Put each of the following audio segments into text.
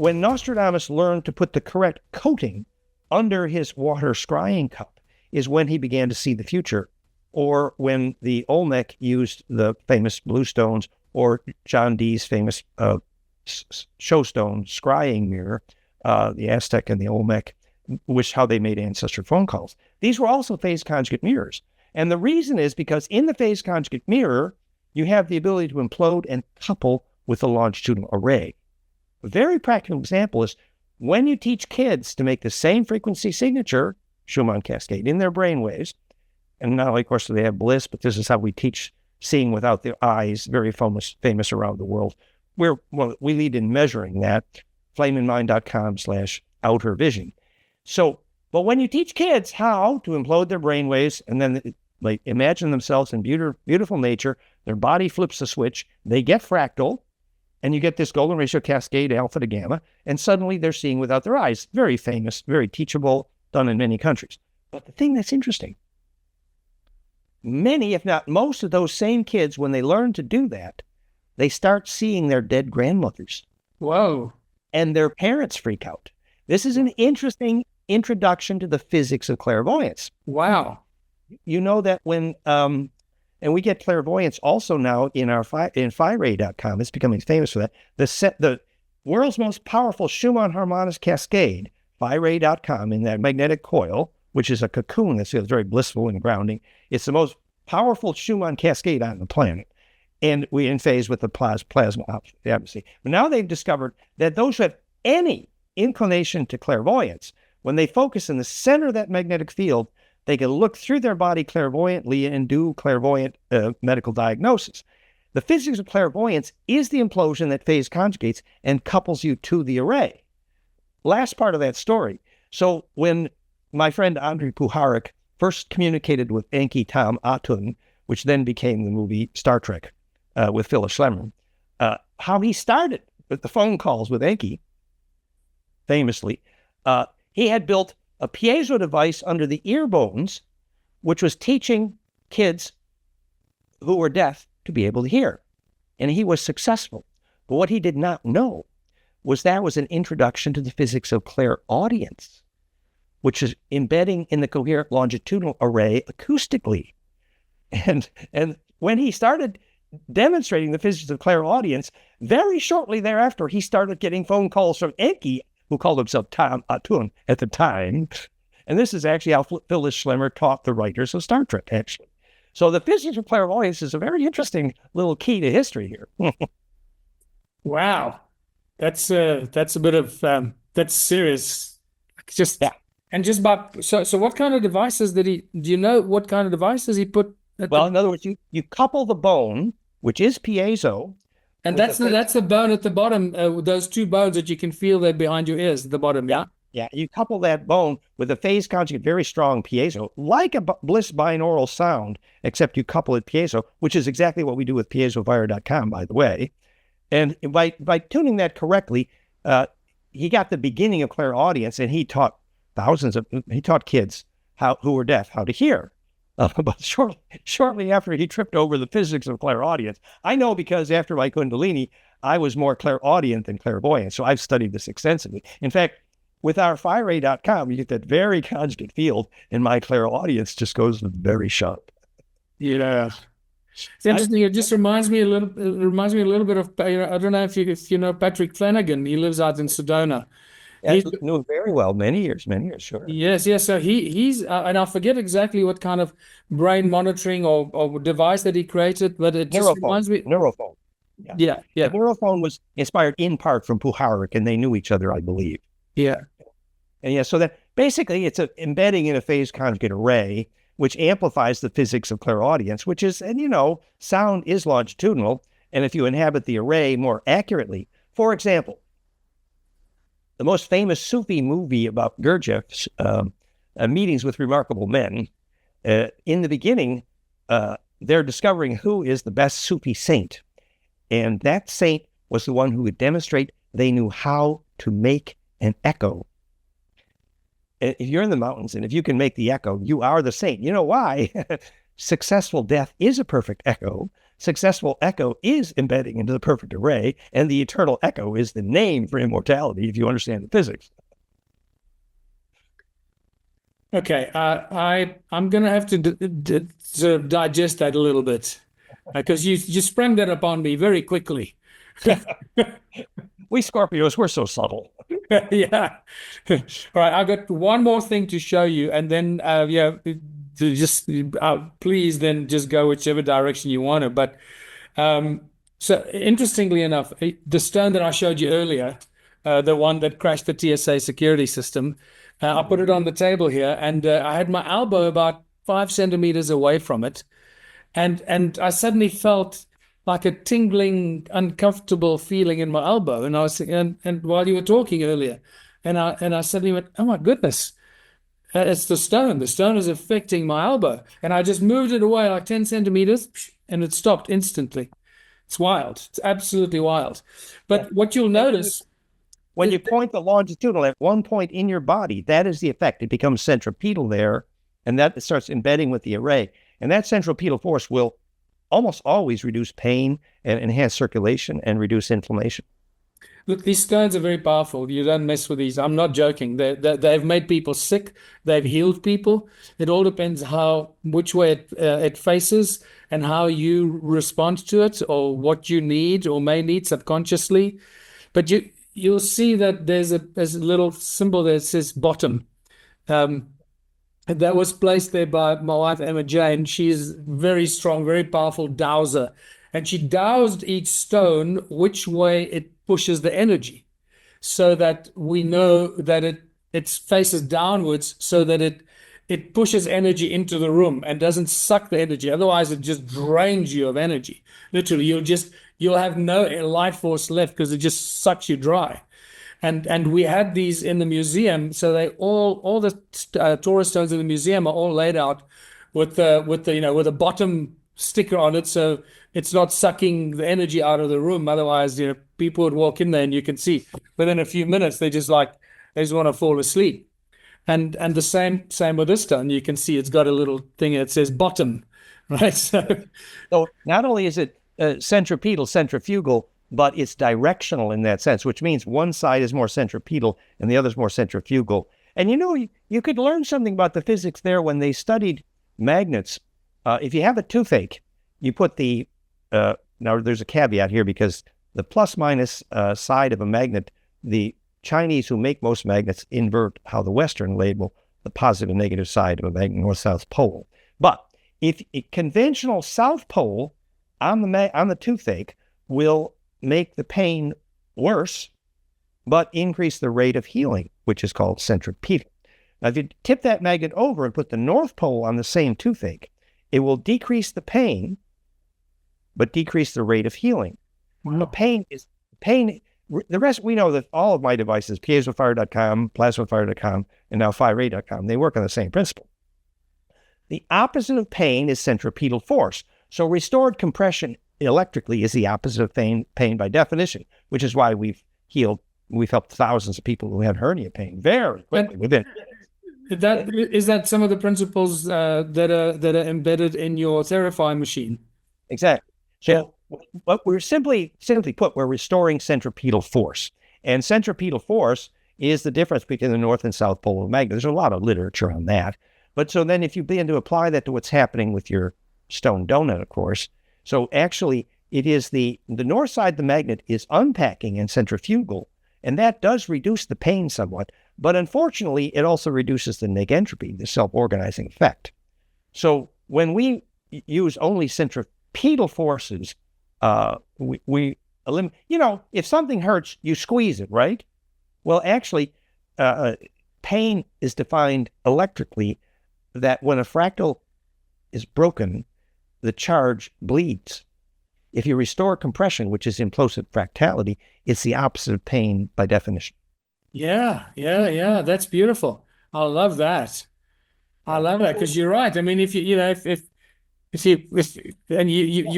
when Nostradamus learned to put the correct coating under his water scrying cup is when he began to see the future, or when the Olmec used the famous blue stones, or John Dee's famous showstone scrying mirror, the Aztec and the Olmec, how they made ancestor phone calls. These were also phase conjugate mirrors. And the reason is because in the phase conjugate mirror, you have the ability to implode and couple with a longitudinal array. A very practical example is when you teach kids to make the same frequency signature, Schumann cascade, in their brainwaves, and not only, of course, do they have bliss, but this is how we teach seeing without the eyes, very famous around the world. We lead in measuring that, flameinmind.com/outer vision. So, but when you teach kids how to implode their brainwaves and then they imagine themselves in beautiful nature, their body flips a switch, they get fractal, and you get this golden ratio cascade alpha to gamma, and suddenly they're seeing without their eyes. Very famous, very teachable, done in many countries. But the thing that's interesting, many, if not most of those same kids, when they learn to do that, they start seeing their dead grandmothers. Whoa. And their parents freak out. This is an interesting introduction to the physics of clairvoyance. Wow. You know that when, and we get clairvoyance also now in our in PhiRay.com. It's becoming famous for that. The world's most powerful Schumann harmonics cascade, PhiRay.com, in that magnetic coil, which is a cocoon that feels very blissful and grounding. It's the most powerful Schumann cascade on the planet. And we're in phase with the plasma atmosphere. But now they've discovered that those who have any inclination to clairvoyance, when they focus in the center of that magnetic field, they can look through their body clairvoyantly and do clairvoyant medical diagnosis. The physics of clairvoyance is the implosion that phase conjugates and couples you to the array. Last part of that story. So when my friend Andrei Puharich first communicated with Enki Tom Atun, which then became the movie Star Trek with Phyllis Schlemmer, how he started with the phone calls with Enki, famously, he had built a piezo device under the ear bones, which was teaching kids who were deaf to be able to hear. And he was successful. But what he did not know was that was an introduction to the physics of clairaudience, which is embedding in the coherent longitudinal array acoustically. And when he started demonstrating the physics of clairaudience, very shortly thereafter, he started getting phone calls from Enki, who called himself Tom Atun at the time. And this is actually how Phyllis Schlemmer taught the writers of Star Trek, actually. So the physics of clairvoyance is a very interesting little key to history here. Wow. That's a bit of, that's serious. Just, yeah. And just about, so what kind of devices do you know what kind of devices he put? Well, in other words, you couple the bone, which is piezo. And that's the bone at the bottom, those two bones that you can feel there behind your ears at the bottom. Yeah. Yeah. You couple that bone with a phase conjugate, very strong piezo, like a bliss binaural sound, except you couple it piezo, which is exactly what we do with piezovire.com, by the way. And by tuning that correctly, he got the beginning of clairaudience, and he taught kids who were deaf how to hear. But shortly after, he tripped over the physics of clairaudience. I know because after my Kundalini, I was more clairaudient than clairvoyant. So I've studied this extensively. In fact, with our PhiRay.com, you get that very conjugate field, and my clairaudience just goes very sharp. Yeah. It's interesting. It just reminds me a little bit of, I don't know if you know Patrick Flanagan. He lives out in Sedona. Yeah, he knew very well, many years, sure. Yes. So he's, and I forget exactly what kind of brain monitoring or device that he created, but it just reminds me. Neurophone. Yeah. The neurophone was inspired in part from Puharich, and they knew each other, I believe. Yeah. And yeah, so that basically it's embedding in a phase conjugate array, which amplifies the physics of clairaudience, which is, and sound is longitudinal, and if you inhabit the array more accurately, for example, the most famous Sufi movie about Gurdjieff's meetings with remarkable men, in the beginning, they're discovering who is the best Sufi saint. And that saint was the one who would demonstrate they knew how to make an echo. If you're in the mountains and if you can make the echo, you are the saint. You know why? Successful death is a perfect echo. successful echo is embedding into the perfect array, and the eternal echo is the name for immortality, if you understand the physics. Okay, I'm gonna have to sort of digest that a little bit because you sprung that upon me very quickly. We Scorpios, we're so subtle. Yeah. All right, I've got one more thing to show you, and then yeah, to just please then just go whichever direction you want to. But so interestingly enough, the stone that I showed you earlier, the one that crashed the TSA security system, I put it on the table here, and I had my elbow about 5 centimeters away from it, and I suddenly felt like a tingling, uncomfortable feeling in my elbow, and I was and while you were talking earlier, and I suddenly went, oh my goodness. It's the stone. The stone is affecting my elbow. And I just moved it away like 10 centimeters and it stopped instantly. It's wild. It's absolutely wild. But what you'll notice when you point the longitudinal at one point in your body, that is the effect. It becomes centripetal there, and that starts embedding with the array. And that centripetal force will almost always reduce pain and enhance circulation and reduce inflammation. Look, these stones are very powerful. You don't mess with these. I'm not joking. They've made people sick. They've healed people. It all depends which way it faces and how you respond to it, or what you need or may need subconsciously. But you'll see that there's a little symbol that says bottom. That was placed there by my wife Emma Jane. She's very strong, very powerful dowser, and she dowsed each stone which way it pushes the energy, so that we know that it faces downwards, so that it pushes energy into the room and doesn't suck the energy. Otherwise, it just drains you of energy. Literally, you'll have no life force left because it just sucks you dry. And we had these in the museum, so they all the Torah stones in the museum are all laid out with a bottom sticker on it, so it's not sucking the energy out of the room. Otherwise, people would walk in there and you can see within a few minutes they just want to fall asleep. And the same with this stone. You can see it's got a little thing that says bottom, right? So not only is it centrifugal, but it's directional in that sense, which means one side is more centripetal and the other is more centrifugal. And you could learn something about the physics there when they studied magnets. If you have a toothache, you put now there's a caveat here, because the plus minus side of a magnet, the Chinese who make most magnets invert how the Western label the positive and negative side of a magnet, north-south pole. But if a conventional south pole on the toothache will make the pain worse, but increase the rate of healing, which is called centripetal. Now, if you tip that magnet over and put the north pole on the same toothache, it will decrease the pain, but decrease the rate of healing. wow. The pain. The rest, we know that all of my devices, piezofire.com, plasmafire.com, and now FireRay.com, they work on the same principle. The opposite of pain is centripetal force. So restored compression electrically is the opposite of pain by definition, which is why we've helped thousands of people who had hernia pain very quickly within. Is that some of the principles that are embedded in your Therify machine? Exactly. So what we're simply put, we're restoring centripetal force. And centripetal force is the difference between the north and south pole of a magnet. There's a lot of literature on that. But so then if you begin to apply that to what's happening with your stone donut, of course, so actually it is the north side of the magnet is unpacking and centrifugal, and that does reduce the pain somewhat. But unfortunately, it also reduces the negentropy, the self-organizing effect. So when we use only centripetal forces, we eliminate, if something hurts, you squeeze it, right? Well, actually, pain is defined electrically, that when a fractal is broken, the charge bleeds. If you restore compression, which is implosive fractality, it's the opposite of pain by definition. Yeah. That's beautiful. I love that. Because you're right. I mean, if you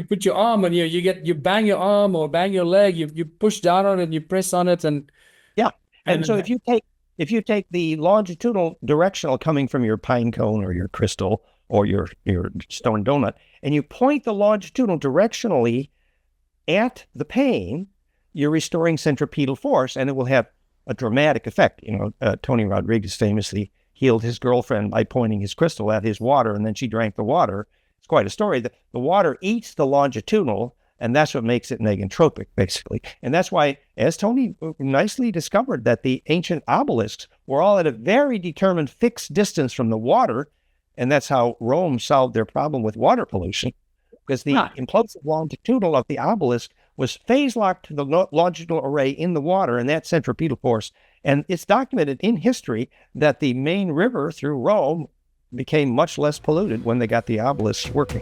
put your arm and you bang your arm or bang your leg, you push down on it and you press on it, and yeah. And so if you take the longitudinal directional coming from your pine cone or your crystal or your stone donut, and you point the longitudinal directionally at the pane, you're restoring centripetal force, and it will have a dramatic effect. Tony Rodriguez famously healed his girlfriend by pointing his crystal at his water, and then she drank the water. It's quite a story. The water eats the longitudinal, and that's what makes it negentropic, basically. And that's why, as Tony nicely discovered, that the ancient obelisks were all at a very determined fixed distance from the water, and that's how Rome solved their problem with water pollution, because the implosive longitudinal of the obelisk was phase-locked to the longitudinal array in the water, and that centripetal force. And it's documented in history that the main river through Rome became much less polluted when they got the obelisks working.